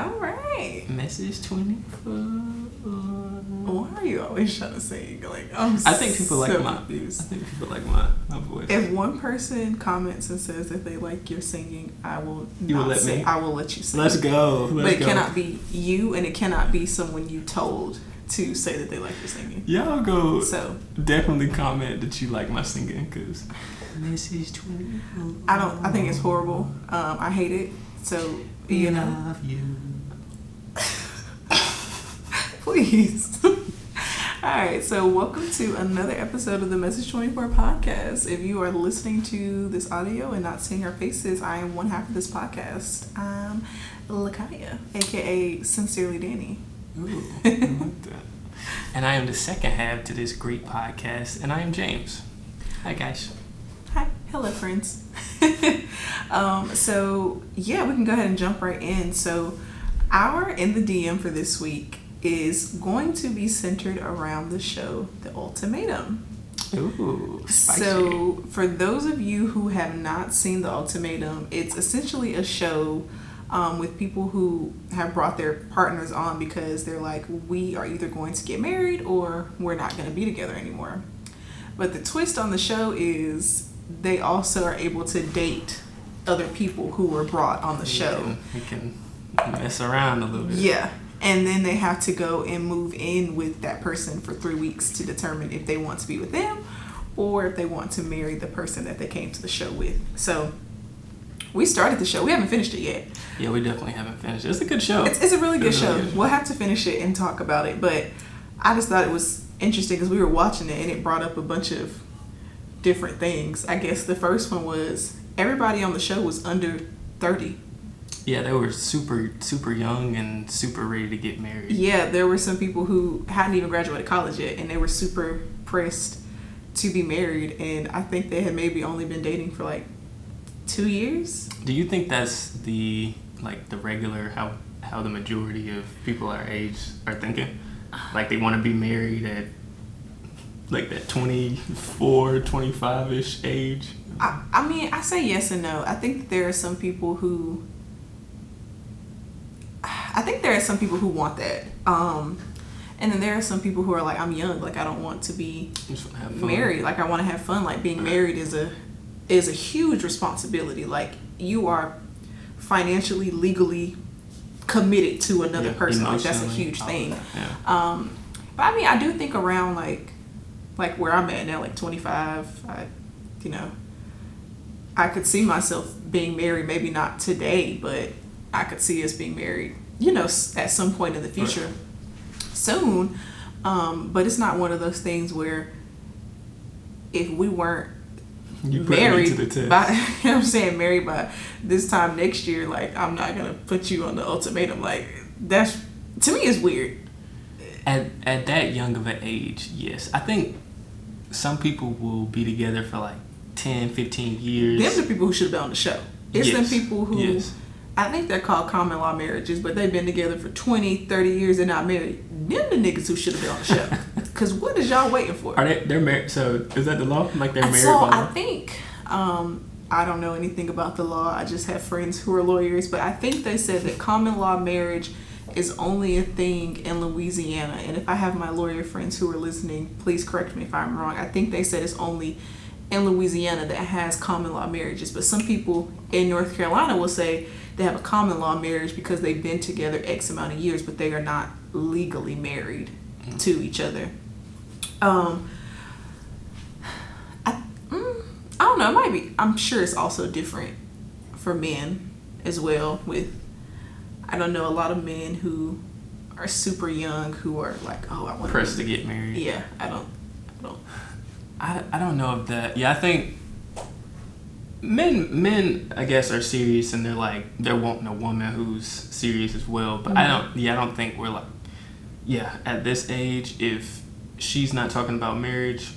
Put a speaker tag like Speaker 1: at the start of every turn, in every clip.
Speaker 1: right.
Speaker 2: Message 24.
Speaker 1: Why are you always trying to sing? Like,
Speaker 2: I think people like my
Speaker 1: confused.
Speaker 2: I think people like my voice.
Speaker 1: If one person comments and says that they like your singing, I will I will let you sing.
Speaker 2: Let's go.
Speaker 1: But it cannot be you, and it cannot be someone you told to say that they like your singing.
Speaker 2: Y'all go. So definitely comment that you like my singing, because Message 24.
Speaker 1: I think it's horrible. I hate it. So you know.
Speaker 2: Love you.
Speaker 1: Please. Alright, so welcome to another episode of the Message 24 podcast. If you are listening to this audio and not seeing our faces, I am one half of this podcast. I'm Lakhia, aka Sincerely Danny.
Speaker 2: Ooh, I like that. And I am the second half to this great podcast, and I am James. Hi guys.
Speaker 1: Hi. Hello friends. So yeah, we can go ahead and jump right in. So our In the DM for this week is going to be centered around the show The Ultimatum.
Speaker 2: Ooh, spicy.
Speaker 1: So for those of you who have not seen The Ultimatum, it's essentially a show with people who have brought their partners on because they're like, we are either going to get married or we're not going to be together anymore. But the twist on the show is they also are able to date other people who were brought on the show.
Speaker 2: We can mess around a little bit.
Speaker 1: Yeah. And then they have to go and move in with that person for 3 weeks to determine if they want to be with them or if they want to marry the person that they came to the show with. So we started the show. We haven't finished it yet.
Speaker 2: Yeah, we definitely haven't finished it. It's a good show.
Speaker 1: It's a really good show. We'll have to finish it and talk about it. But I just thought it was interesting because we were watching it and it brought up a bunch of different things. I guess the first one was everybody on the show was under 30.
Speaker 2: Yeah, they were super, super young and super ready to get married.
Speaker 1: Yeah, there were some people who hadn't even graduated college yet, and they were super pressed to be married, and I think they had maybe only been dating for like 2 years.
Speaker 2: Do you think that's the regular, how the majority of people our age are thinking? Like they want to be married at like that 24, 25-ish age?
Speaker 1: I mean, I say yes and no. I think there are some people who want that. And then there are some people who are like, I'm young, like I don't want to be married. Like I want to have fun. Like being married is a huge responsibility. Like you are financially, legally committed to another person. Like that's a huge thing.
Speaker 2: Yeah.
Speaker 1: But I mean, I do think around like where I'm at now, like 25, I could see myself being married, maybe not today, but I could see us being married, at some point in the future, soon. But it's not one of those things where if we weren't married married by this time next year, like I'm not gonna put you on the ultimatum. Like that's, to me, is weird.
Speaker 2: At that young of an age, yes. I think some people will be together for like 10, 15 years.
Speaker 1: Them the people who should have been on the show. It's them people who, I think they're called common law marriages, but they've been together for 20, 30 years and not married. Them the niggas who should have been on the show. Because what is y'all waiting for?
Speaker 2: They're married? So is that the law? Like they're married
Speaker 1: by law?
Speaker 2: I
Speaker 1: think, I don't know anything about the law. I just have friends who are lawyers, but I think they said that common law marriage is only a thing in Louisiana. And if I have my lawyer friends who are listening, please correct me if I'm wrong. I think they said it's only in Louisiana that has common law marriages. But some people in North Carolina will say they have a common law marriage because they've been together X amount of years, but they are not legally married to each other. I don't know. It might be. I'm sure it's also different for men as well. I don't know, a lot of men who are super young who are like, oh, I want
Speaker 2: pressed to get married.
Speaker 1: Yeah, I
Speaker 2: don't know if that. Yeah, I think men I guess are serious and they're wanting a woman who's serious as well. But I don't think we're like, at this age, if she's not talking about marriage,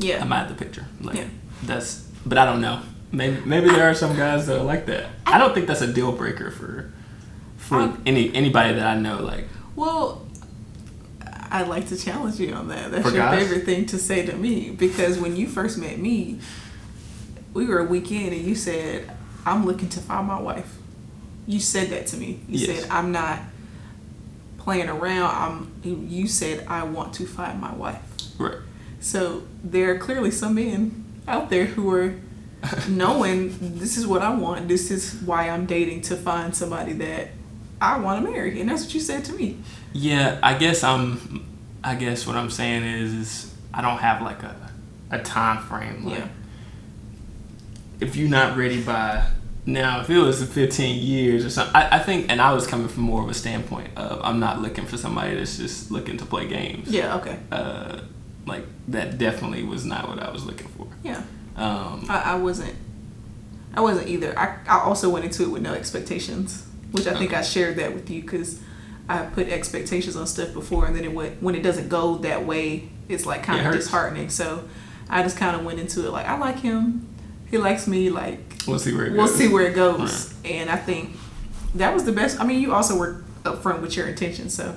Speaker 2: I'm out of the picture. But I don't know. Maybe there are some guys that are like that. I don't think that's a deal breaker for anybody that I know. Like,
Speaker 1: well, I'd like to challenge you on that. That's your
Speaker 2: guys?
Speaker 1: favorite thing to say to me, because when you first met me, we were a weekend and you said, I'm looking to find my wife. You said that to me. You
Speaker 2: Yes.
Speaker 1: said, I'm not playing around. You said, I want to find my wife.
Speaker 2: Right.
Speaker 1: So there are clearly some men out there who are knowing this is what I want. This is why I'm dating, to find somebody that I want to marry. And that's what you said to me.
Speaker 2: Yeah, I guess what I'm saying is I don't have like a time frame. Like,
Speaker 1: Yeah.
Speaker 2: if you're not ready by now, if it was 15 years or something, I think, and I was coming from more of a standpoint of I'm not looking for somebody that's just looking to play games.
Speaker 1: Yeah, okay.
Speaker 2: Like that definitely was not what I was looking for.
Speaker 1: Yeah. I wasn't either. I also went into it with no expectations, which I think I shared that with you because I put expectations on stuff before, and then when it doesn't go that way, it's like kind of disheartening. So I just kind of went into it like, I like him, he likes me, like
Speaker 2: we'll see where it
Speaker 1: goes.
Speaker 2: Right.
Speaker 1: And I think that was the best. I mean, you also were upfront with your intentions, so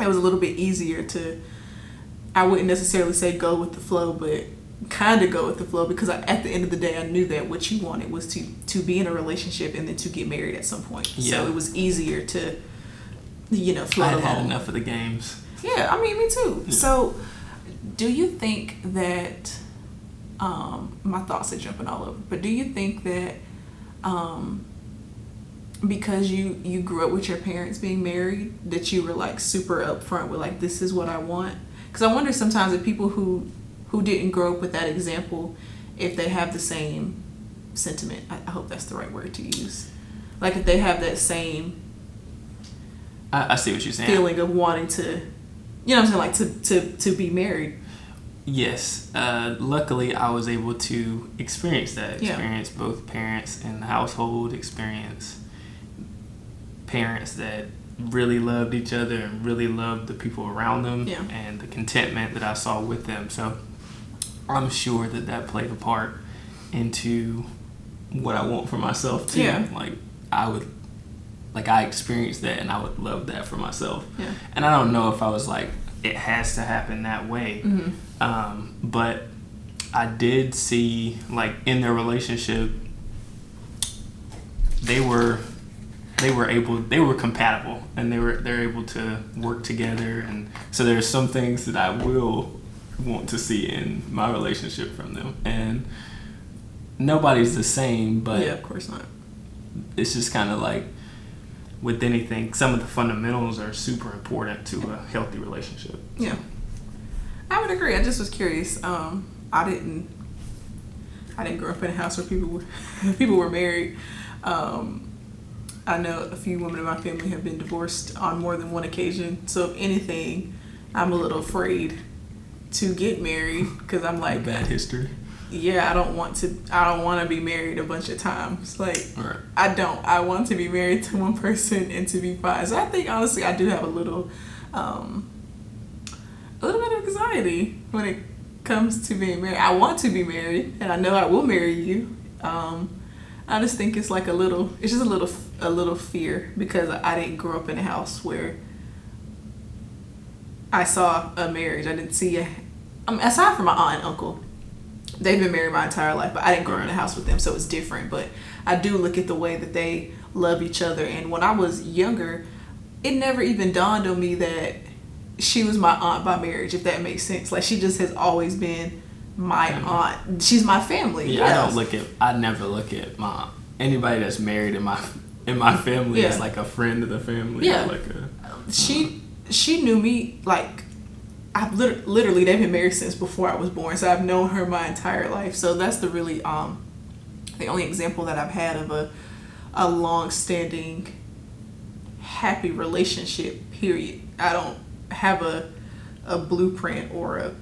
Speaker 1: it was a little bit easier to. I wouldn't necessarily say go with the flow, but kind of go with the flow because at the end of the day, I knew that what you wanted was to be in a relationship and then to get married at some point. Yeah. So it was easier to, float along.
Speaker 2: I had enough of the games.
Speaker 1: Yeah, I mean, me too. Yeah. So, do you think that? My thoughts are jumping all over, but do you think that because you grew up with your parents being married, that you were like super upfront with like, this is what I want? Because I wonder sometimes if people who didn't grow up with that example, if they have the same sentiment. I hope that's the right word to use. Like if they have that same
Speaker 2: I see what you're saying.
Speaker 1: Feeling of wanting to, you know what I'm saying, like to be married.
Speaker 2: Yes. Luckily, I was able to experience that. Experience both parents in the household, experience parents that really loved each other and really loved the people around them, and the contentment that I saw with them. So I'm sure that played a part into what I want for myself too. Yeah. I experienced that, and I would love that for myself.
Speaker 1: Yeah.
Speaker 2: And I don't know if I was like, it has to happen that way.
Speaker 1: Mm-hmm.
Speaker 2: But I did see, like, in their relationship, they were compatible, and they're able to work together, and so there's some things that I will want to see in my relationship from them. And nobody's the same, but
Speaker 1: yeah, of course not.
Speaker 2: It's just kind of like with anything, some of the fundamentals are super important to a healthy relationship.
Speaker 1: Yeah, I would agree. I just was curious. I didn't grow up in a house where people were married. I know a few women in my family have been divorced on more than one occasion. So if anything, I'm a little afraid to get married because I'm like,
Speaker 2: bad history.
Speaker 1: Yeah, I don't want to be married a bunch of times. Like,
Speaker 2: right.
Speaker 1: I want to be married to one person and to be fine. So I think honestly, I do have a little bit of anxiety when it comes to being married. I want to be married, and I know I will marry you. I just think it's like it's just a little fear because I didn't grow up in a house where I saw a marriage. I didn't see aside from my aunt and uncle, they've been married my entire life, but I didn't grow up in a house with them, so it's different. But I do look at the way that they love each other, and when I was younger, it never even dawned on me that she was my aunt by marriage, if that makes sense. Like, she just has always been my aunt. She's my family.
Speaker 2: Yeah, yes. I never look at anybody that's married in my family as like a friend of the family.
Speaker 1: Yeah.
Speaker 2: Or like
Speaker 1: she knew me, like, I've literally they've been married since before I was born, so I've known her my entire life. So that's the really the only example that I've had of a long-standing happy relationship, period. I don't have a blueprint or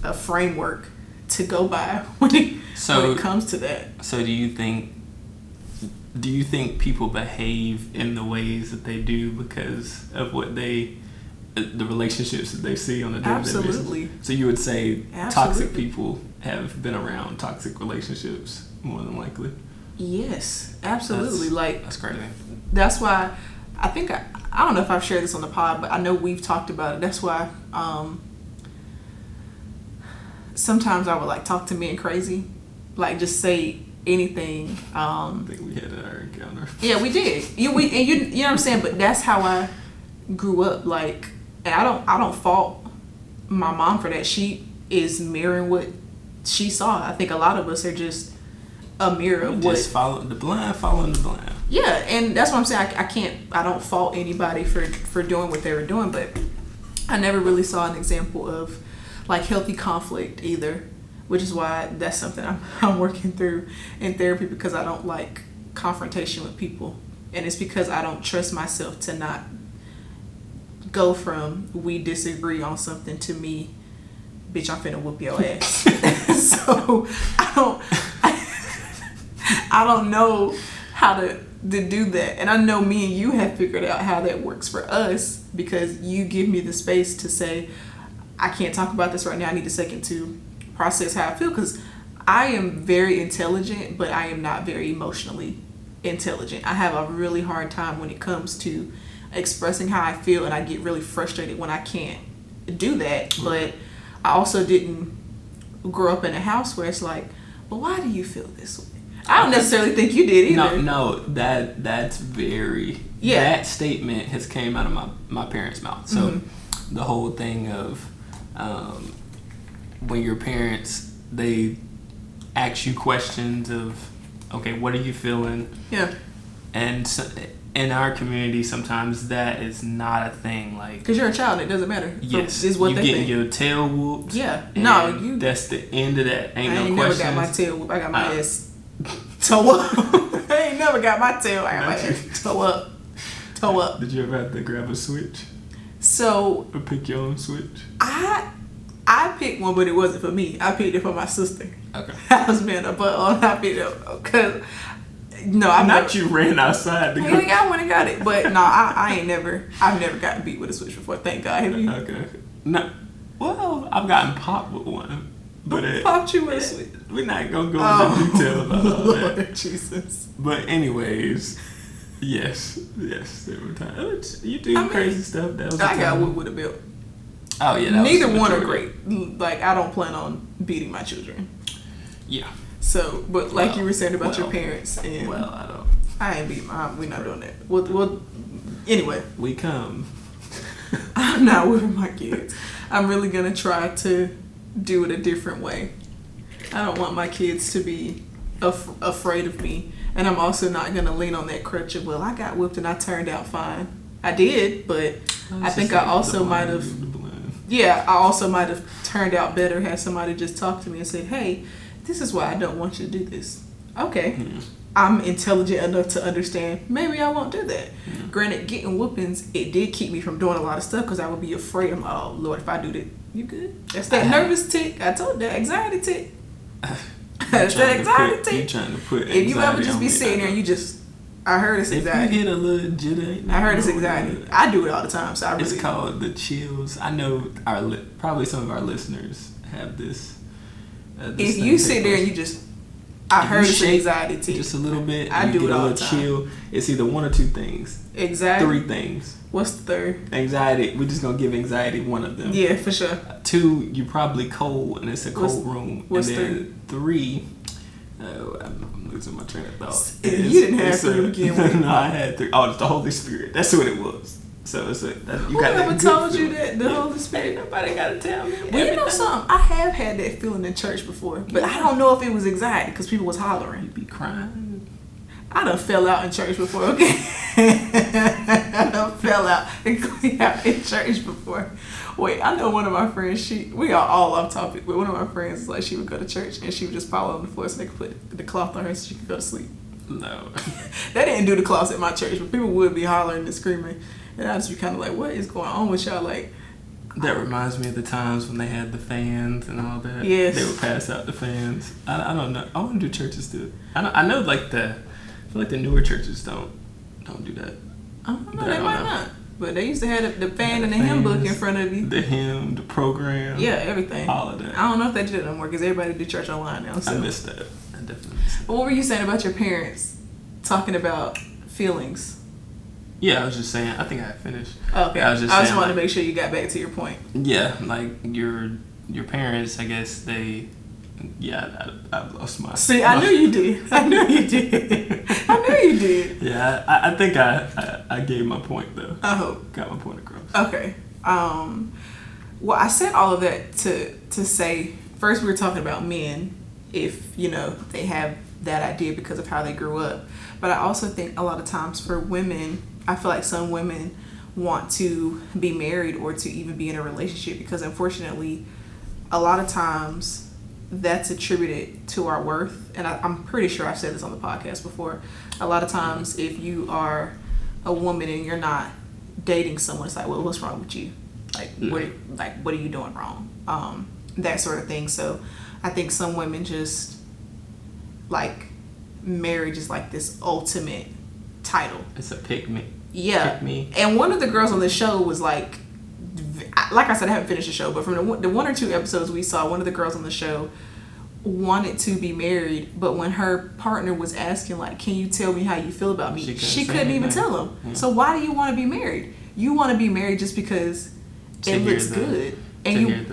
Speaker 1: a framework to go by when it comes to that.
Speaker 2: So do you think people behave in the ways that they do because of the relationships that they see on a daily basis?
Speaker 1: Absolutely.
Speaker 2: So you would say
Speaker 1: Absolutely.
Speaker 2: Toxic people have been around toxic relationships more than likely?
Speaker 1: Yes, absolutely.
Speaker 2: That's crazy.
Speaker 1: That's why I think I don't know if I've shared this on the pod, but I know we've talked about it. That's why sometimes I would like talk to men crazy, like just say anything.
Speaker 2: I think we had our encounter.
Speaker 1: Yeah, we did. You know what I'm saying? But that's how I grew up. Like, and I don't fault my mom for that. She is mirroring what she saw. I think a lot of us are just a mirror of what.
Speaker 2: Just following the blind.
Speaker 1: Yeah, and that's what I'm saying. I don't fault anybody for doing what they were doing, but I never really saw an example of like healthy conflict either, which is why that's something I'm working through in therapy, because I don't like confrontation with people, and it's because I don't trust myself to not go from we disagree on something to me, bitch, I'm finna whoop your ass. So I don't know how to do that, and I know me and you have figured out how that works for us, because you give me the space to say, I can't talk about this right now, I need a second to process how I feel, because I am very intelligent, but I am not very emotionally intelligent. I have a really hard time when it comes to expressing how I feel, and I get really frustrated when I can't do that. But I also didn't grow up in a house where it's like, well, why do you feel this way? I don't necessarily think you did either.
Speaker 2: No, that's very... Yeah. That statement has came out of my parents' mouth. So the whole thing of when your parents, they ask you questions of, okay, what are you feeling?
Speaker 1: Yeah.
Speaker 2: And so, in our community, sometimes that is not a thing. Like,
Speaker 1: because you're a child, it doesn't matter.
Speaker 2: Yes,
Speaker 1: is what
Speaker 2: you
Speaker 1: they
Speaker 2: getting
Speaker 1: think.
Speaker 2: your tail whooped.
Speaker 1: Yeah, no, you.
Speaker 2: That's the end of that. Ain't
Speaker 1: I
Speaker 2: no
Speaker 1: ain't
Speaker 2: questions.
Speaker 1: never got my tail whooped. I got my ass toe up. I ain't never got my tail. I got my ass toe up.
Speaker 2: Did you ever have to grab a switch?
Speaker 1: So.
Speaker 2: Or pick your own switch?
Speaker 1: I picked one, but it wasn't for me. I picked it for my sister.
Speaker 2: Okay.
Speaker 1: I was being a butt on. I picked it up because. No, I'm
Speaker 2: not. You ran outside to go.
Speaker 1: I went and got it, but no, I've never gotten beat with a switch before. Thank God. Have you?
Speaker 2: Okay. No. Well, I've gotten popped with one, but
Speaker 1: popped you with a switch.
Speaker 2: We're not gonna go into detail about all
Speaker 1: Lord
Speaker 2: that.
Speaker 1: Jesus.
Speaker 2: But anyways, yes, there were times you do crazy stuff. That was
Speaker 1: I got whipped with a belt.
Speaker 2: Oh yeah.
Speaker 1: Neither one are great. Like, I don't plan on beating my children.
Speaker 2: Yeah.
Speaker 1: So, but like you were saying about your parents, and I ain't beat mine. We're not doing that. Well, anyway,
Speaker 2: we come.
Speaker 1: I'm not whipping my kids. I'm really gonna try to do it a different way. I don't want my kids to be afraid of me, and I'm also not gonna lean on that crutch of, well, I got whipped and I turned out fine. I did, but I think I also might have. Yeah, I also might have turned out better had somebody just talked to me and said, hey, this is why I don't want you to do this. Okay. I'm intelligent enough to understand, maybe I won't do that. Granted, getting whoopings, it did keep me from doing a lot of stuff, because I would be afraid. I'm like, oh, Lord, if I do that, you good? That's that nervous tick. I told you, that anxiety tick. That's that anxiety tick.
Speaker 2: You trying to put
Speaker 1: anxiety. If you ever just be sitting there and you just, I heard it's anxiety.
Speaker 2: If you get a little jitter,
Speaker 1: I heard it's anxiety. I do it all the time, so I really.
Speaker 2: It's called the chills. I know probably some of our listeners have this.
Speaker 1: If you sit there and you just, I heard it's anxiety tick.
Speaker 2: Just a little bit.
Speaker 1: I do it all the
Speaker 2: time.
Speaker 1: Chill.
Speaker 2: It's either one or two things.
Speaker 1: Anxiety.
Speaker 2: 3 things.
Speaker 1: What's the third?
Speaker 2: Anxiety. We're just gonna give anxiety one of them.
Speaker 1: Yeah, for sure. 2,
Speaker 2: you probably cold and it's a cold room.
Speaker 1: What's
Speaker 2: and then 3? I'm losing my train of thought.
Speaker 1: You didn't have 3 to begin with.
Speaker 2: No, I had 3. Oh, it's the Holy Spirit. That's what it was. So it's
Speaker 1: who ever told you that the Holy Spirit?
Speaker 2: Nobody gotta tell me.
Speaker 1: Well, you know something? I have had that feeling in church before, but I don't know if it was anxiety because people was hollering.
Speaker 2: You be crying.
Speaker 1: I done fell out in church before. Okay, I done fell out and clean out in church before. Wait, I know one of my friends. We are all off topic, but one of my friends, like, she would go to church and she would just fall on the floor so they could put the cloth on her so she could go to sleep.
Speaker 2: No,
Speaker 1: they didn't do the cloth at my church, but people would be hollering and screaming. And I just be kind of like, what is going on with y'all? Like,
Speaker 2: that reminds me of the times when they had the fans and all that.
Speaker 1: Yes.
Speaker 2: They would pass out the fans. I don't know. I want to do churches too. I know, like, I feel like the newer churches don't do that.
Speaker 1: I don't know. They might not. But they used to have the fan and the hymn book in front of you.
Speaker 2: The hymn, the program.
Speaker 1: Yeah, everything.
Speaker 2: All of that.
Speaker 1: I don't know if they do it no more because everybody do church online now. So.
Speaker 2: I missed that. I definitely missed that.
Speaker 1: What were you saying about your parents talking about feelings?
Speaker 2: Yeah, I was just saying. I think I finished.
Speaker 1: Okay. I just wanted to make sure you got back to your point.
Speaker 2: Yeah, like your parents, I guess they Yeah, I've lost my.
Speaker 1: See, I knew you did. I knew you did. I knew you did.
Speaker 2: Yeah, I think I gave my point though.
Speaker 1: I hope.
Speaker 2: Got my point across.
Speaker 1: Okay. Well, I said all of that to say, first we were talking about men, if, you know, they have that idea because of how they grew up. But I also think a lot of times for women, I feel like some women want to be married or to even be in a relationship because unfortunately, a lot of times that's attributed to our worth. And I'm pretty sure I've said this on the podcast before. A lot of times if you are a woman and you're not dating someone, it's like, well, what's wrong with you? What are you doing wrong? That sort of thing. So I think some women just like marriage is like this ultimate title.
Speaker 2: It's a pick me.
Speaker 1: Yeah.
Speaker 2: Pick me.
Speaker 1: And one of the girls on the show was like I said, I haven't finished the show, but from the one or two episodes we saw, one of the girls on the show wanted to be married, but when her partner was asking, like, can you tell me how you feel about me? She couldn't even tell him. Yeah. So why do you want to be married? You want to be married just because it looks good. And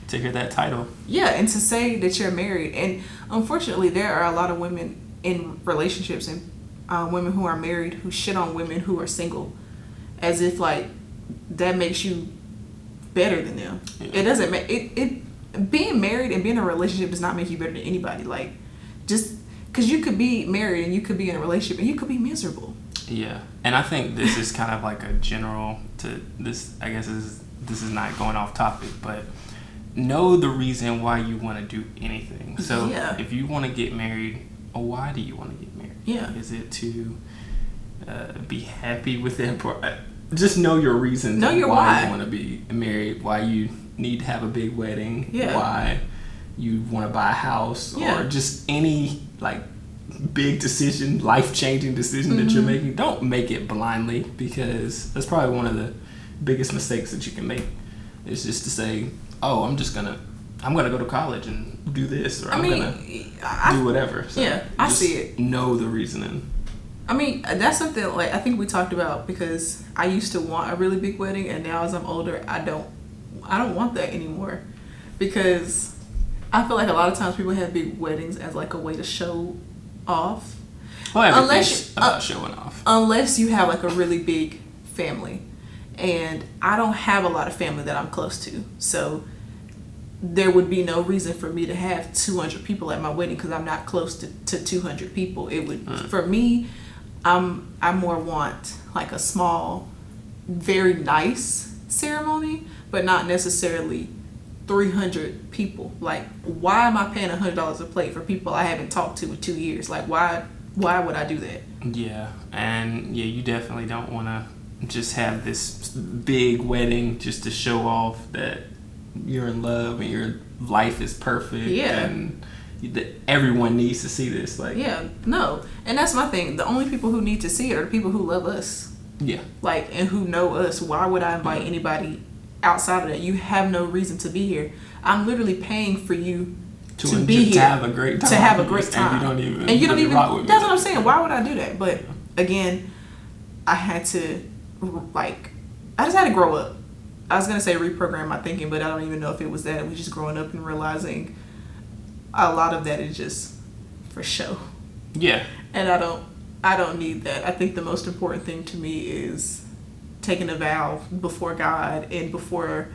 Speaker 2: to hear that title.
Speaker 1: Yeah, and to say that you're married. And unfortunately, there are a lot of women in relationships and women who are married who shit on women who are single as if, like, that makes you better than them. Yeah. It doesn't make it being married and being in a relationship does not make you better than anybody. Like, just because you could be married and you could be in a relationship and you could be miserable.
Speaker 2: Yeah, and I think this is kind of like a general to this. I guess this is not going off topic, but know the reason why you want to do anything. So if you want to get married, why do you want to get married?
Speaker 1: Yeah,
Speaker 2: is it to be happy with that part? Just know your reasons.
Speaker 1: Know your
Speaker 2: why you want to be married. Why you need to have a big wedding.
Speaker 1: Yeah.
Speaker 2: Why you want to buy a house or just any like big decision, life-changing decision that you're making. Don't make it blindly because that's probably one of the biggest mistakes that you can make. Is just to say, oh, I'm gonna go to college and do this, or I'm gonna do whatever. So
Speaker 1: yeah, I see it.
Speaker 2: Know the reasoning.
Speaker 1: I mean, that's something like I think we talked about because I used to want a really big wedding, and now as I'm older, I don't want that anymore because I feel like a lot of times people have big weddings as like a way to show off.
Speaker 2: Well, everything's about showing off.
Speaker 1: Unless you have like a really big family, and I don't have a lot of family that I'm close to, so there would be no reason for me to have 200 people at my wedding because I'm not close to 200 people. It would for me. I more want like a small, very nice ceremony, but not necessarily 300 people. Like, why am I paying $100 a plate for people I haven't talked to in 2 years? Like, why would I do that?
Speaker 2: Yeah, and you definitely don't want to just have this big wedding just to show off that you're in love and your life is perfect.
Speaker 1: Yeah.
Speaker 2: And everyone needs to see this. Like,
Speaker 1: yeah, no. And that's my thing. The only people who need to see it are the people who love us.
Speaker 2: Yeah.
Speaker 1: Like, and who know us. Why would I invite anybody outside of that? You have no reason to be here. I'm literally paying for you to be here.
Speaker 2: To have a great time.
Speaker 1: To have a great time.
Speaker 2: And you don't even rock with me.
Speaker 1: That's what I'm saying. Why would I do that? But again, I had to, like, I just had to grow up. I was going to say reprogram my thinking, but I don't even know if it was that. It was just growing up and realizing a lot of that is just for show.
Speaker 2: Yeah.
Speaker 1: And I don't need that. I think the most important thing to me is taking a vow before God and before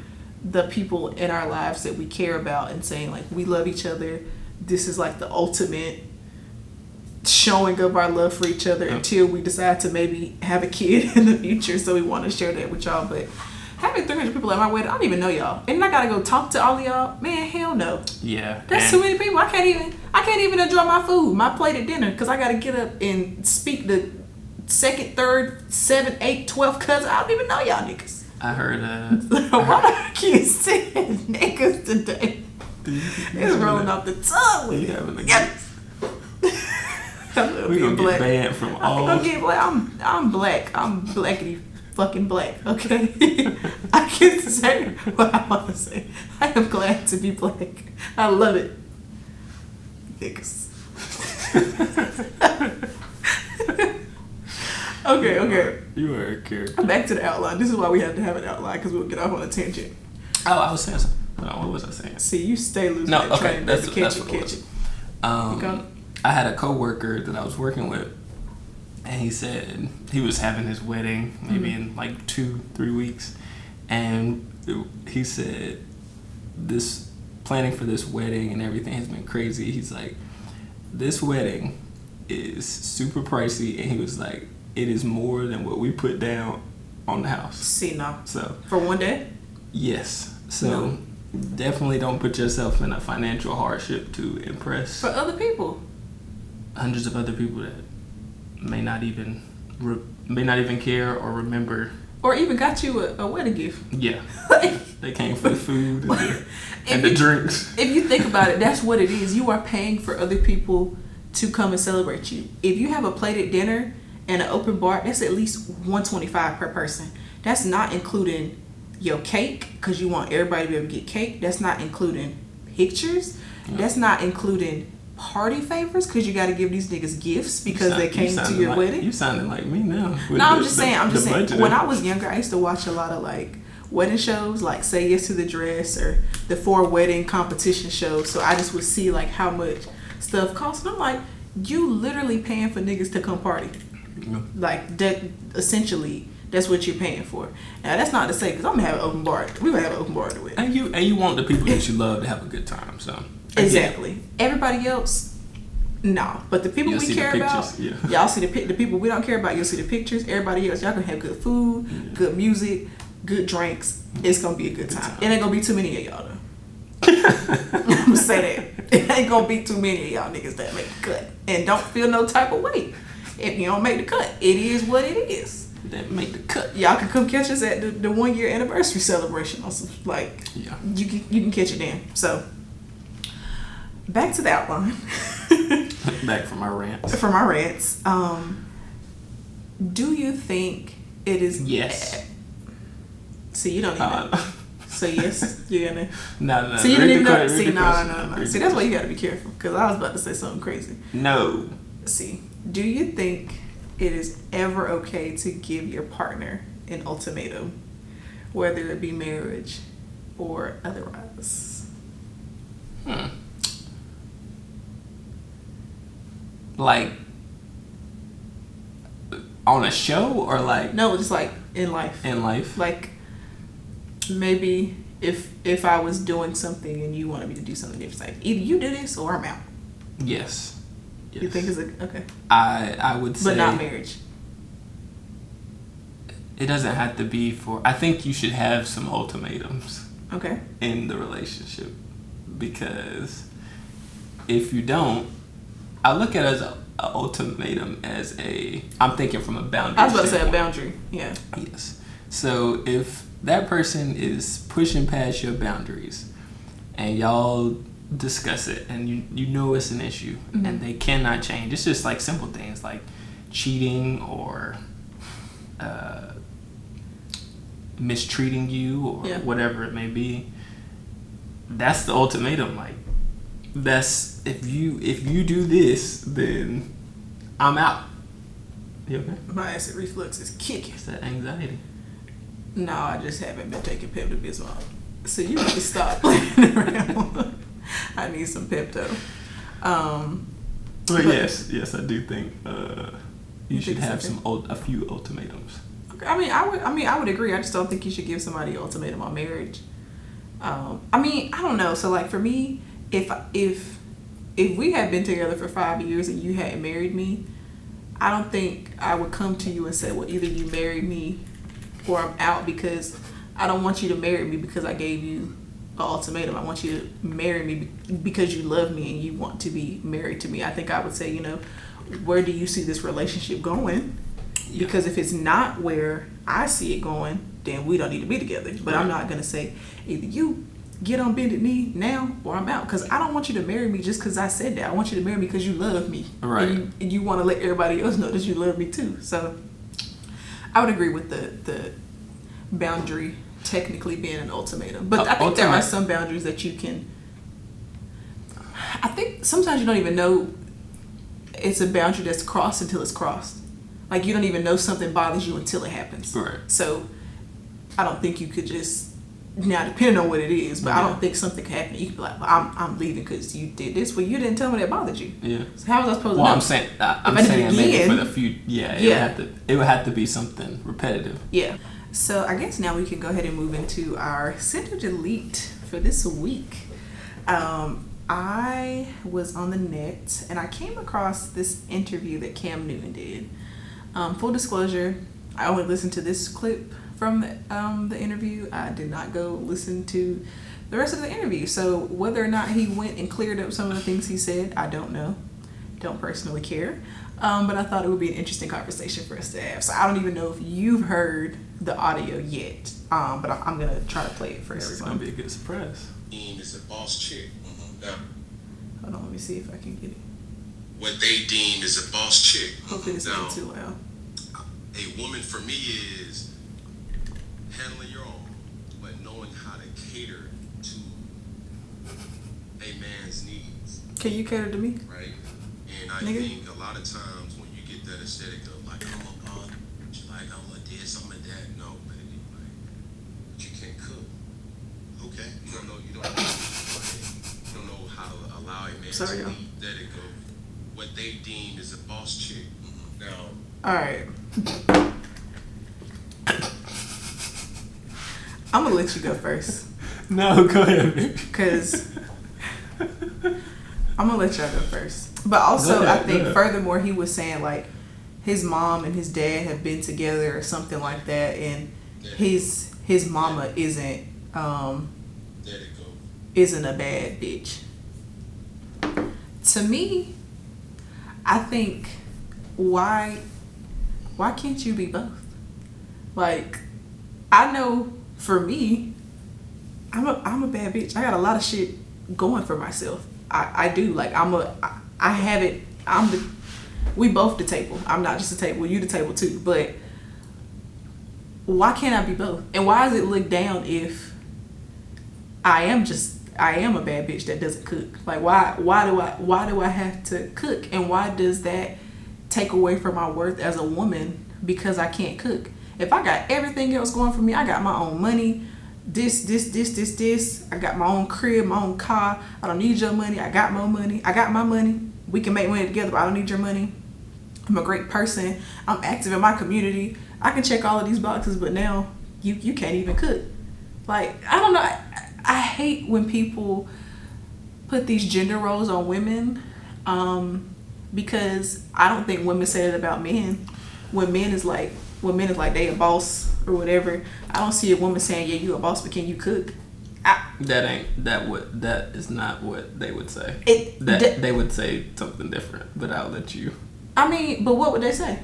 Speaker 1: the people in our lives that we care about and saying, like, we love each other. This is like the ultimate showing of our love for each other until we decide to maybe have a kid in the future. So we want to share that with y'all. But having 300 people at my wedding, I don't even know y'all. And I gotta go talk to all of y'all. Man, hell no.
Speaker 2: Yeah.
Speaker 1: That's too many people. I can't even enjoy my food, my plate at dinner, because I gotta get up and speak the second, third, 7th, 8th, 12th cousin. I don't even know y'all niggas.
Speaker 2: I heard
Speaker 1: why do I keep saying niggas today? It's rolling off the tongue with it. Yes.
Speaker 2: We're gonna get banned from all.
Speaker 1: I'm black. I'm blackity fucking black, okay? I can say what I want to say. I am glad to be black. I love it. Niggas. Okay.
Speaker 2: You are a character.
Speaker 1: Back to the outline. This is why we have to have an outline, because we'll get off on a tangent.
Speaker 2: Oh, I was saying something. Hold on, what was I saying?
Speaker 1: See, you stay losing
Speaker 2: No,
Speaker 1: that
Speaker 2: okay,
Speaker 1: train.
Speaker 2: that's
Speaker 1: Catch
Speaker 2: what
Speaker 1: it.
Speaker 2: it was. I had a coworker that I was working with, and he said he was having his wedding maybe in like 2-3 weeks, and he said this planning for this wedding and everything has been crazy. He's like, this wedding is super pricey, and he was like, it is more than what we put down on the house.
Speaker 1: See, no.
Speaker 2: So
Speaker 1: for one day?
Speaker 2: Yes. So definitely don't put yourself in a financial hardship to impress
Speaker 1: for other people.
Speaker 2: Hundreds of other people that may not even care or remember,
Speaker 1: or even got you a wedding gift.
Speaker 2: Yeah. They came for the food and the drinks.
Speaker 1: If you think about it, that's what it is. You are paying for other people to come and celebrate you. If you have a plated dinner and an open bar, that's at least $125 per person. That's not including your cake, because you want everybody to be able to get cake. That's not including pictures. That's not including party favors, because you got to give these niggas gifts because they came to your wedding.
Speaker 2: You sounding like me now.
Speaker 1: No, I'm just saying. When I was younger, I used to watch a lot of like wedding shows, like Say Yes to the Dress or the 4 wedding competition shows. So I just would see like how much stuff costs, and I'm like, you literally paying for niggas to come party. Like that, essentially. That's what you're paying for. Now, that's not to say, because I'm going to have an open bar. We're going to have an open bar to it.
Speaker 2: And you want the people that you love to have a good time. So
Speaker 1: exactly. Everybody else, no. But the people we care about, y'all see the people we don't care about, you'll see the pictures. Everybody else, y'all going to have good food, good music, good drinks. It's going to be a good time. It ain't going to be too many of y'all, though. I'm going to say that. It ain't going to be too many of y'all niggas that make the cut. And don't feel no type of way if you don't make the cut. It is what it is.
Speaker 2: That make the cut.
Speaker 1: Y'all can come catch us at the 1 year anniversary celebration or something. Like, you can catch it then. So back to the outline.
Speaker 2: Back from our rants.
Speaker 1: Do you think it is?
Speaker 2: Yes.
Speaker 1: See, you don't even know. So yes, you're gonna.
Speaker 2: No.
Speaker 1: So you didn't even know. See, no. See, that's why you gotta be careful, because I was about to say something crazy.
Speaker 2: No.
Speaker 1: See, do you think it is ever okay to give your partner an ultimatum, whether it be marriage or otherwise?
Speaker 2: Like on a show, or like
Speaker 1: no, just like in life.
Speaker 2: In life,
Speaker 1: like maybe if I was doing something and you wanted me to do something different, like either you do this or I'm out.
Speaker 2: Yes.
Speaker 1: You think it's okay?
Speaker 2: I would say,
Speaker 1: but not marriage.
Speaker 2: It doesn't have to be for. I think you should have some ultimatums.
Speaker 1: Okay.
Speaker 2: In the relationship, because if you don't, I look at it as an ultimatum as a. I'm thinking from a boundary.
Speaker 1: I was about to say a boundary. Yeah.
Speaker 2: Yes. So if that person is pushing past your boundaries, and y'all discuss it, and you know it's an issue, and they cannot change. It's just like simple things like cheating or mistreating you or whatever it may be. That's the ultimatum. Like, that's if you do this, then I'm out. You okay?
Speaker 1: My acid reflux is kicking.
Speaker 2: It's that anxiety.
Speaker 1: No, I just haven't been taking Pepto-Bismol. So you need to stop playing around. I need some Pepto.
Speaker 2: But yes, I do think you should have a few ultimatums.
Speaker 1: Okay. I would agree. I just don't think you should give somebody an ultimatum on marriage. I don't know. So like for me, if we had been together for 5 years and you hadn't married me, I don't think I would come to you and say, well, either you marry me or I'm out, because I don't want you to marry me because I gave you an ultimatum. I want you to marry me because you love me and you want to be married to me. I think I would say, where do you see this relationship going? Yeah. Because if it's not where I see it going, then we don't need to be together. But I'm not going to say either you get on bended knee now or I'm out, because I don't want you to marry me just because I said that. I want you to marry me because you love me.
Speaker 2: Right.
Speaker 1: And you want to let everybody else know that you love me too. So I would agree with the boundary technically being an ultimatum. But I think there are some boundaries that you can... I think sometimes you don't even know it's a boundary that's crossed until it's crossed. Like, you don't even know something bothers you until it happens.
Speaker 2: Right.
Speaker 1: So I don't think you could just Now, depending on what it is, but I don't think something can happen. You can be like, well, I'm leaving because you did this. Well, you didn't tell me that bothered you.
Speaker 2: Yeah.
Speaker 1: So how was I supposed to know?
Speaker 2: Well, I'm saying maybe for the future. Yeah. It would have to be something repetitive.
Speaker 1: Yeah. So I guess now we can go ahead and move into our send or delete for this week. I was on the net and I came across this interview that Cam Newton did. Full disclosure, I only listened to this clip from the interview. I did not go listen to the rest of the interview. So whether or not he went and cleared up some of the things he said, I don't know. Don't personally care. But I thought it would be an interesting conversation for us to have. So I don't even know if you've heard the audio yet. But I'm going to try to play it for everyone.
Speaker 2: It's going to be a good surprise.
Speaker 3: Is a boss chick. Now,
Speaker 1: hold on, let me see if I can get it.
Speaker 3: What they deem is a boss chick.
Speaker 1: Hopefully this
Speaker 3: now,
Speaker 1: isn't too loud.
Speaker 3: A woman for me is handling your own, but knowing how to cater to a man's needs.
Speaker 1: Can you cater to me?
Speaker 3: Right? And I think a lot of times when you get that aesthetic of like, I'm a boss, you're like, I'm a this, I'm a that. No, baby, like, but you can't cook. Okay. You don't know how to allow a man to lead that it go. What they deem is a boss chick. Now,
Speaker 1: all right. I'm gonna let you go first.
Speaker 2: No, go ahead.
Speaker 1: Because I'm gonna let y'all go first. But also, I think furthermore, he was saying like his mom and his dad have been together or something like that, and his mama isn't a bad bitch. To me, I think why can't you be both? Like, I know for me, I'm a bad bitch. I got a lot of shit going for myself. I do. Like, I have it. We both the table. I'm not just the table. You the table too. But why can't I be both? And why does it look down if I am a bad bitch that doesn't cook? Like, why do I have to cook? And why does that take away from my worth as a woman because I can't cook? If I got everything else going for me, I got my own money, this, I got my own crib, my own car, I don't need your money, I got more money, I got my money, we can make money together, but I don't need your money. I'm a great person, I'm active in my community, I can check all of these boxes, but now you can't even cook. Like, I don't know, I hate when people put these gender roles on women, because I don't think women say it about men. When men is like they a boss or whatever, I don't see a woman saying, yeah, you a boss, but can you cook?
Speaker 2: That is not what they would say. They would say something different, but I'll let you.
Speaker 1: I mean, but what would they say?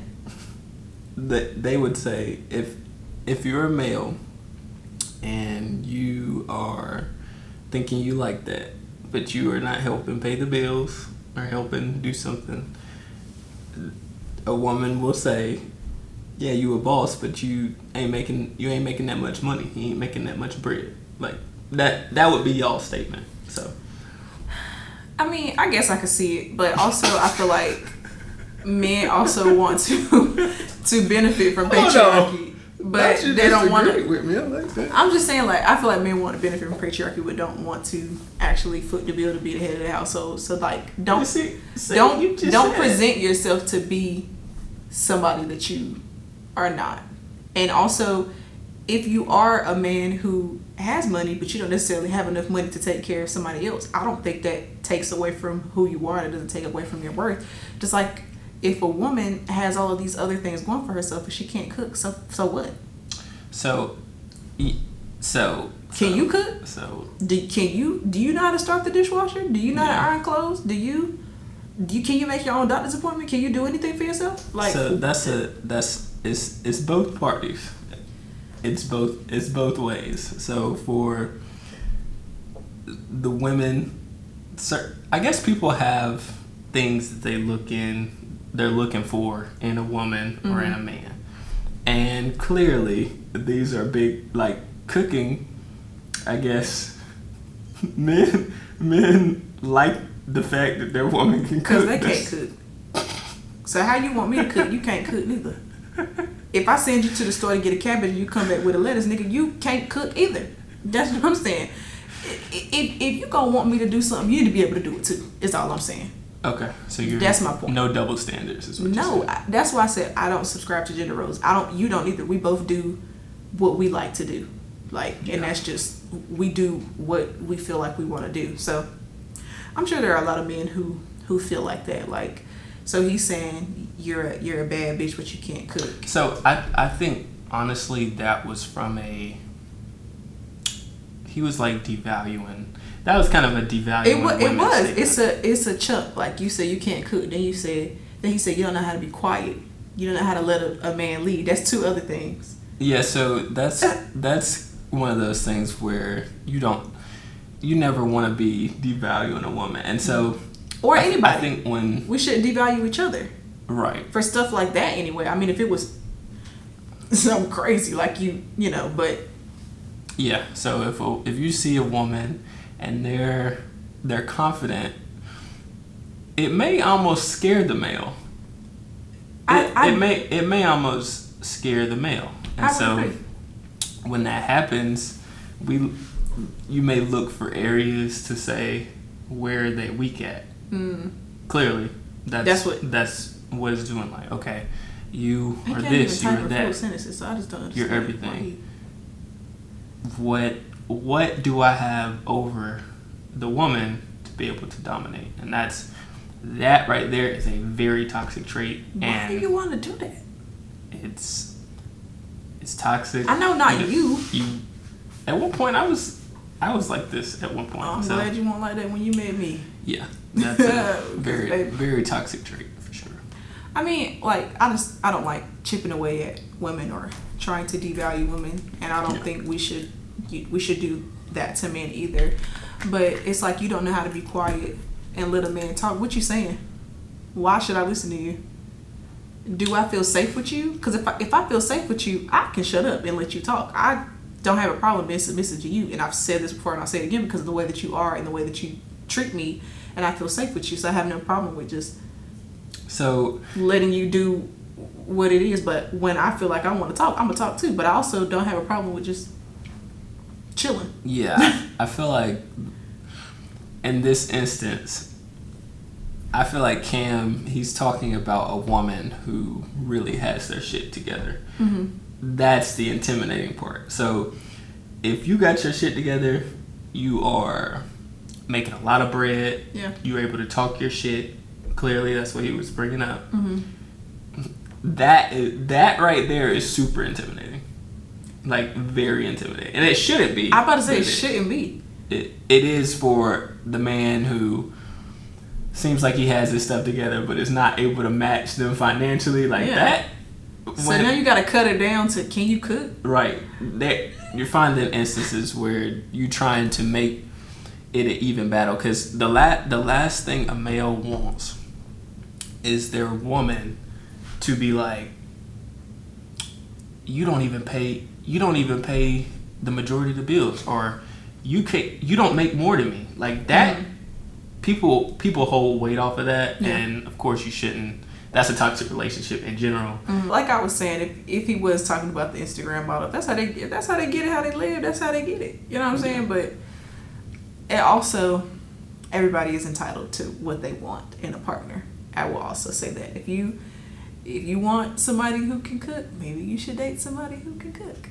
Speaker 2: They would say if you're a male and you are thinking you like that, but you are not helping pay the bills or helping do something, a woman will say, yeah, you a boss, but you ain't making that much money. You ain't making that much bread. Like, that would be y'all's statement. So,
Speaker 1: I mean, I guess I could see it, but also I feel like men also want to benefit from patriarchy, but they don't want to.
Speaker 2: With me, I like that.
Speaker 1: I'm just saying, like, I feel like men want to benefit from patriarchy, but don't want to actually foot the bill to be the head of the household. So, like, don't present yourself to be somebody that you are not. And also, if you are a man who has money but you don't necessarily have enough money to take care of somebody else, I don't think that takes away from who you are. It doesn't take away from your worth. Just like if a woman has all of these other things going for herself but she can't cook, so what?
Speaker 2: So
Speaker 1: can you cook? Do you know how to start the dishwasher? Do you know how to iron clothes? Can you make your own doctor's appointment? Can you do anything for yourself? Like,
Speaker 2: so it's both parties. It's both ways. So for the women, I guess people have things that they're looking for in a woman or in a man. And clearly these are big, like cooking. I guess men like the fact that their woman can cook.
Speaker 1: Because they can't cook. So how you want me to cook? You can't cook neither. If I send you to the store to get a cabbage and you come back with a lettuce, nigga, you can't cook either. That's what I'm saying. If you gonna want me to do something, you need to be able to do it too. Is all I'm saying.
Speaker 2: Okay, so you're
Speaker 1: that's my point.
Speaker 2: No double standards. Is what
Speaker 1: no, that's why I said I don't subscribe to gender roles. I don't. You don't either. We both do what we like to do, and that's just we do what we feel like we want to do. So I'm sure there are a lot of men who feel like that. So he's saying you're a bad bitch, but you can't cook.
Speaker 2: So I think honestly that was from he was like devaluing. That was kind of a devaluing.
Speaker 1: It was. It's a chump. Like you said, you can't cook. Then he said you don't know how to be quiet. You don't know how to let a man lead. That's two other things.
Speaker 2: Yeah. So that's one of those things where you never want to be devaluing a woman, and so
Speaker 1: or anybody.
Speaker 2: I think when
Speaker 1: we shouldn't devalue each other.
Speaker 2: Right.
Speaker 1: For stuff like that anyway. I mean, if it was something crazy like but
Speaker 2: yeah. So if you see a woman and they're confident, it may almost scare the male. It may almost scare the male, and so
Speaker 1: agree.
Speaker 2: When that happens, you may look for areas to say where they weak at. Clearly, that's what it's doing. Like, okay, you are this, you are that.
Speaker 1: Sentences, so I just don't understand.
Speaker 2: You're everything. What do I have over the woman to be able to dominate? And that right there is a very toxic trait.
Speaker 1: Why do you want to do that?
Speaker 2: It's toxic.
Speaker 1: I know not you.
Speaker 2: At one point I was like this at one point.
Speaker 1: I'm glad you weren't like that when you met me.
Speaker 2: Yeah. That's a very, very toxic trait for sure.
Speaker 1: I mean, I don't like chipping away at women or trying to devalue women, and I don't think we should do that to men either. But it's like you don't know how to be quiet and let a man talk. What you saying? Why should I listen to you? Do I feel safe with you? Because if I feel safe with you, I can shut up and let you talk. I don't have a problem being submissive to you, and I've said this before and I'll say it again because of the way that you are and the way that you treat me, and I feel safe with you, so I have no problem with just letting you do what it is. But when I feel like I want to talk, I'm gonna talk too, but I also don't have a problem with just chilling.
Speaker 2: Yeah. I feel like in this instance, I feel like Cam, he's talking about a woman who really has their shit together. Mm-hmm. That's the intimidating part. So if you got your shit together, you are making a lot of bread.
Speaker 1: Yeah.
Speaker 2: You're able to talk your shit. Clearly, that's what he was bringing up.
Speaker 1: Mm-hmm.
Speaker 2: That right there is super intimidating. Like, very intimidating. And it shouldn't be.
Speaker 1: I'm about to say it shouldn't be.
Speaker 2: It is for the man who seems like he has his stuff together but is not able to match them financially that.
Speaker 1: So now you got to cut it down to, can you cook?
Speaker 2: Right. You're finding instances where you're trying to make it an even battle, because the last thing a male wants is their woman to be like, you don't even pay the majority of the bills, or you don't make more than me. Like that. Mm-hmm. People hold weight off of that, and of course you shouldn't. That's a toxic relationship in general. Mm-hmm.
Speaker 1: Like I was saying, if he was talking about the Instagram model, that's how they get it, how they live, that's how they get it. You know what I'm saying? But it also, everybody is entitled to what they want in a partner. I will also say that if you want somebody who can cook, maybe you should date somebody who can cook.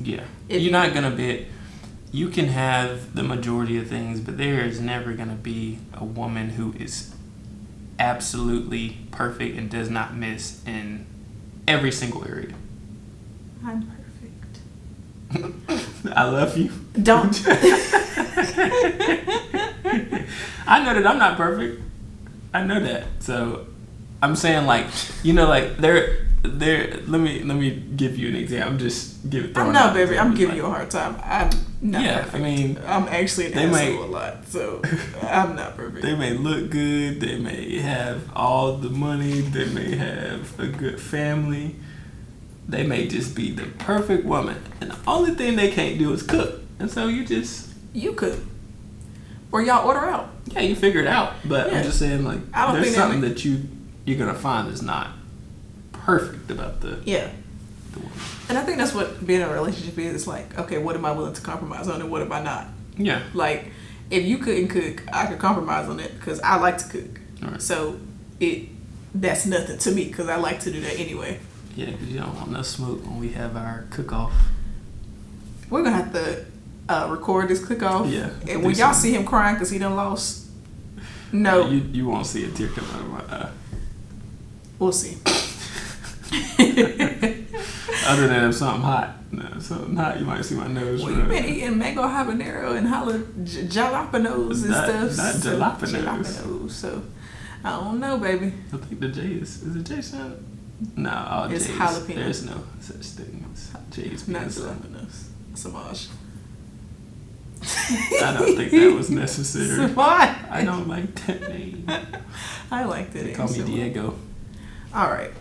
Speaker 2: Yeah, you're not gonna be. You can have the majority of things, but there is never going to be a woman who is absolutely perfect and does not miss in every single area.
Speaker 1: I'm perfect.
Speaker 2: I love you.
Speaker 1: Don't.
Speaker 2: I know that I'm not perfect. I know that. So I'm saying, let me give you an example. I'm just
Speaker 1: I'm not, baby. I'm giving you a hard time. I'm not perfect.
Speaker 2: I mean,
Speaker 1: I'm actually an asshole a lot, so I'm not perfect.
Speaker 2: They may look good. They may have all the money. They may have a good family. They may just be the perfect woman, and the only thing they can't do is cook. And so you cook, or y'all order out. Yeah, you figure it out. But I'm just saying, there's something that you're gonna find is not perfect about the the woman.
Speaker 1: And I think that's what being in a relationship is. It's like, okay, what am I willing to compromise on and what am I not?
Speaker 2: Yeah.
Speaker 1: Like, if you couldn't cook, I could compromise on it because I like to cook.
Speaker 2: Right.
Speaker 1: So that's nothing to me because I like to do that anyway.
Speaker 2: Yeah, because you don't want no smoke when we have our cook-off.
Speaker 1: We're going to have to record this cook-off.
Speaker 2: Yeah.
Speaker 1: And when y'all see him crying because he done lost, no.
Speaker 2: You won't see a tear come out of my eye.
Speaker 1: We'll see.
Speaker 2: Other than if something hot. No, something hot, you might see my nose.
Speaker 1: Well, you've been eating mango habanero and jalapenos and stuff.
Speaker 2: Not jalapenos.
Speaker 1: Jalapenos. So, I don't know, baby.
Speaker 2: I think the J is it J sound? No, all
Speaker 1: It's
Speaker 2: J's.
Speaker 1: jalapeno.
Speaker 2: There's no such thing as J's.
Speaker 1: Not
Speaker 2: being silent.
Speaker 1: jalapenos. Samaj.
Speaker 2: I don't think that was necessary.
Speaker 1: Why?
Speaker 2: I don't like that name.
Speaker 1: I like that
Speaker 2: They
Speaker 1: name.
Speaker 2: call me
Speaker 1: so much.
Speaker 2: Diego.
Speaker 1: All right.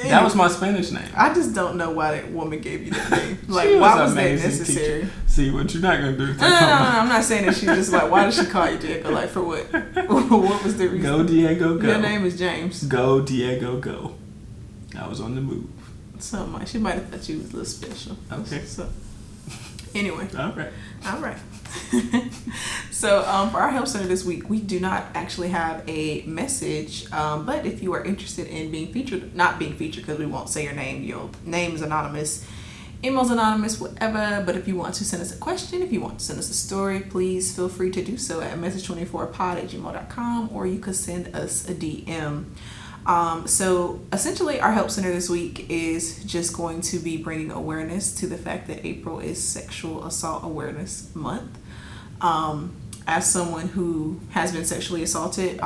Speaker 2: That was my Spanish name.
Speaker 1: I just don't know why that woman gave you that name. Like,
Speaker 2: She
Speaker 1: why
Speaker 2: an
Speaker 1: was that
Speaker 2: amazing
Speaker 1: necessary?
Speaker 2: teacher. See, what you're not going to do is
Speaker 1: No, I'm not saying that she just like, why did she call you Diego? Like, for what? What was the reason?
Speaker 2: Go, Diego, go.
Speaker 1: Your name is James.
Speaker 2: Go, Diego, go. I was on the move.
Speaker 1: So she might have thought you was a little special.
Speaker 2: Okay.
Speaker 1: So, anyway.
Speaker 2: All right.
Speaker 1: So for our help center this week, we do not actually have a message, but if you are interested in being featured, not being featured because we won't say your name, your name is anonymous, email's anonymous, whatever, but if you want to send us a question, if you want to send us a story, please feel free to do so at message24pod@gmail.com, or you could send us a DM. So essentially our help center this week is just going to be bringing awareness to the fact that April is Sexual Assault Awareness Month. As someone who has been sexually assaulted,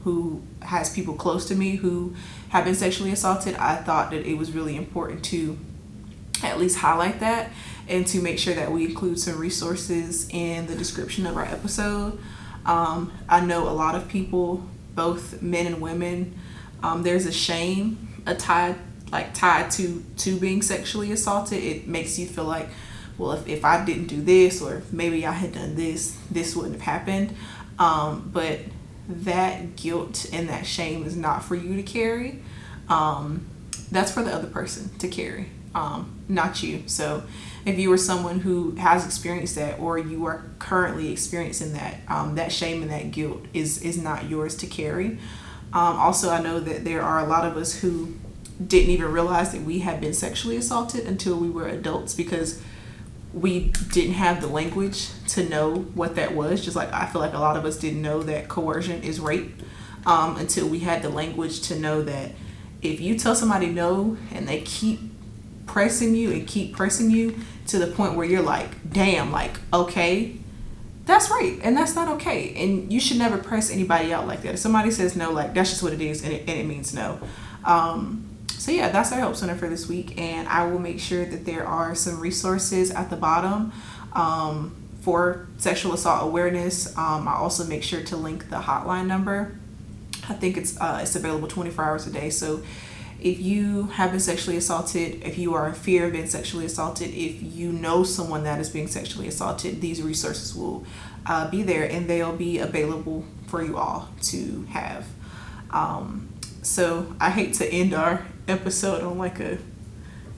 Speaker 1: who has people close to me who have been sexually assaulted, I thought that it was really important to at least highlight that and to make sure that we include some resources in the description of our episode. I know a lot of people, both men and women, there's a shame tied to being sexually assaulted. It makes you feel like, well, if I didn't do this, or if maybe I had done this wouldn't have happened. But that guilt and that shame is not for you to carry. That's for the other person to carry, not you. So if you are someone who has experienced that, or you are currently experiencing that, that shame and that guilt is not yours to carry. Also, I know that there are a lot of us who didn't even realize that we had been sexually assaulted until we were adults, because we didn't have the language to know what that was. Just like I feel like a lot of us didn't know that coercion is rape, until we had the language to know that if you tell somebody no and they keep pressing you to the point where you're like, damn, like, okay, that's rape and that's not okay, and you should never press anybody out like that. If somebody says no, like, that's just what it is, and it means no. So yeah, that's our help center for this week, and I will make sure that there are some resources at the bottom for sexual assault awareness. I'll also make sure to link the hotline number. I think it's available 24 hours a day. So if you have been sexually assaulted, if you are in fear of being sexually assaulted, if you know someone that is being sexually assaulted, these resources will be there, and they'll be available for you all to have. So I hate to end our episode on like a,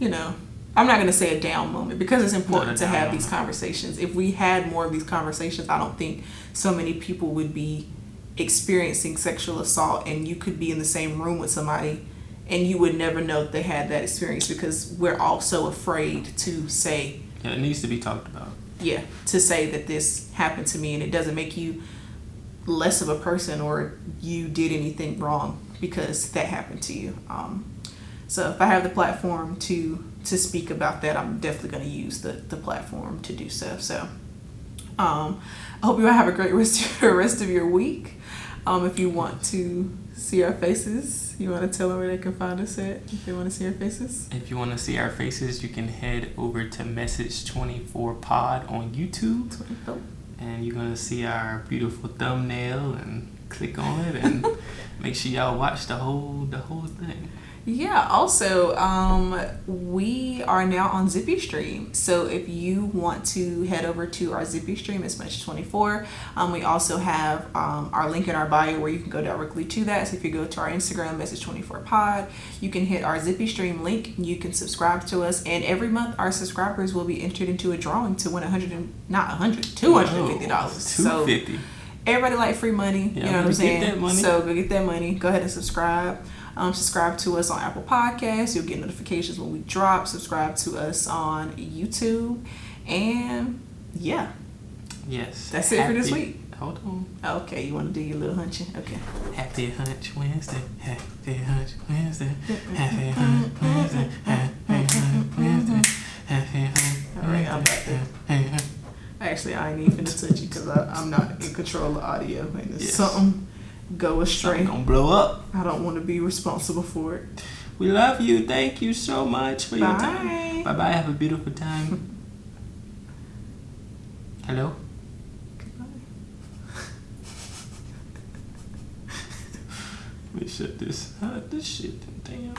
Speaker 1: I'm not going to say a down moment, because it's important to have these conversations. If we had more of these conversations, I don't think so many people would be experiencing sexual assault, and you could be in the same room with somebody and you would never know that they had that experience, because we're all so afraid to say.
Speaker 2: Yeah, it needs to be talked about.
Speaker 1: Yeah, to say that this happened to me, and it doesn't make you less of a person or you did anything wrong because that happened to you. So if I have the platform to speak about that, I'm definitely going to use the platform to do so. So I hope you all have a great rest of your week. If you want to see our faces, you want to tell them where they can find us at if they want to see our faces?
Speaker 2: If you want to see our faces, you can head over to Message24Pod on YouTube.
Speaker 1: 24.
Speaker 2: And you're going to see our beautiful thumbnail, and click on it and make sure y'all watch the whole thing.
Speaker 1: Yeah, also, we are now on Zippy Stream. So if you want to head over to our Zippy Stream, it's Mesh24. We also have our link in our bio where you can go directly to that. So if you go to our Instagram, Message24pod, you can hit our Zippy Stream link. You can subscribe to us. And every month, our subscribers will be entered into a drawing to win $250. So
Speaker 2: $250.
Speaker 1: everybody like free money.
Speaker 2: Yeah,
Speaker 1: you know what I'm saying?
Speaker 2: Get that money.
Speaker 1: So go get that money. Go ahead and subscribe. Subscribe to us on Apple Podcasts. You'll get notifications when we drop. Subscribe to us on YouTube. And yeah.
Speaker 2: Yes.
Speaker 1: That's it for this week.
Speaker 2: Hold on.
Speaker 1: Okay, you want to do your little hunching? Okay.
Speaker 2: Happy Hunch Wednesday. Happy Hunch Wednesday. Happy Hunch Wednesday. Happy Hunch Wednesday. Happy Hunch.
Speaker 1: All right, I'm about to. Actually, I ain't even finna touch you because I'm not in control of audio. And if something go astray,
Speaker 2: Something gonna blow up.
Speaker 1: I don't want to be responsible for it.
Speaker 2: We love you. Thank you so much for your time.
Speaker 1: Bye.
Speaker 2: Bye. Have a beautiful time. Hello? Let me shut this shit damn.